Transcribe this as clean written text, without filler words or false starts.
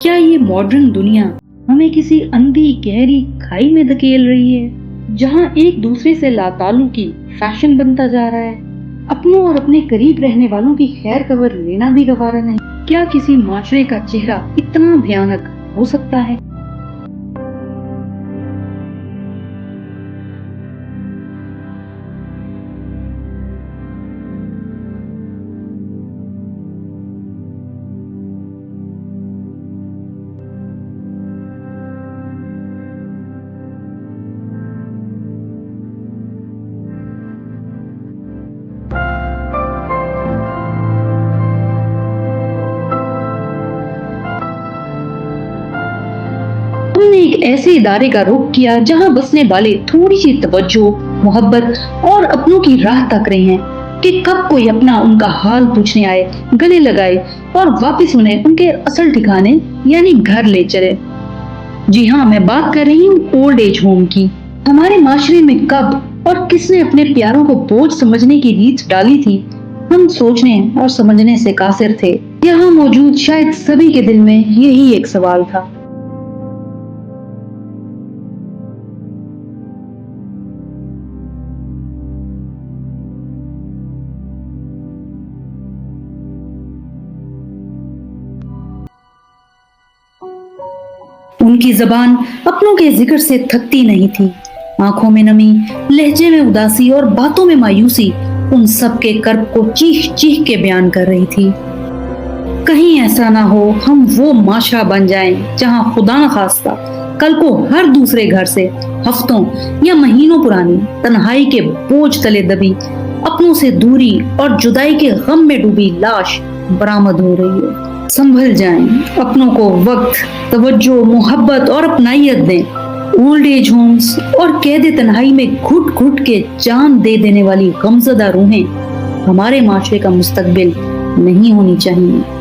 کیا یہ ماڈرن دنیا ہمیں کسی اندھی گہری کھائی میں دھکیل رہی ہے جہاں ایک دوسرے سے لا تعلقی فیشن بنتا جا رہا ہے؟ اپنوں اور اپنے قریب رہنے والوں کی خیر خبر لینا بھی گوارا نہیں۔ کیا کسی معاشرے کا چہرہ اتنا بھیانک ہو سکتا ہے؟ ہم نے ایک ایسے ادارے کا رخ کیا جہاں بسنے والے تھوڑی سی توجہ، محبت اور اپنوں کی راہ تک رہے ہیں کہ کب کوئی اپنا ان کا حال پوچھنے آئے، گلے لگائے اور واپس انہیں ان کے اصل ٹھکانے یعنی گھر لے چلے۔ جی ہاں، میں بات کر رہی ہوں اولڈ ایج ہوم کی۔ ہمارے معاشرے میں کب اور کس نے اپنے پیاروں کو بوجھ سمجھنے کی ریت ڈالی تھی، ہم سوچنے اور سمجھنے سے قاصر تھے۔ یہاں موجود شاید سبھی کے دل میں یہی ایک سوال تھا۔ ان کی زبان اپنوں کے ذکر سے تھکتی نہیں تھی، آنکھوں میں نمی، لہجے میں اداسی اور باتوں میں مایوسی ان سب کے کرب کو چیخ چیخ کے بیان کر رہی تھی۔ کہیں ایسا نہ ہو ہم وہ معاشرہ بن جائیں جہاں خدا نخواستہ کل کو ہر دوسرے گھر سے ہفتوں یا مہینوں پرانی تنہائی کے بوجھ تلے دبی، اپنوں سے دوری اور جدائی کے غم میں ڈوبی لاش برآمد ہو رہی ہے۔ سنبھل جائیں، اپنوں کو وقت، توجہ، محبت اور اپنائیت دیں۔ اولڈ ایج ہومز اور قید تنہائی میں گھٹ گھٹ کے جان دے دینے والی غمزدہ روحیں ہمارے معاشرے کا مستقبل نہیں ہونی چاہیے۔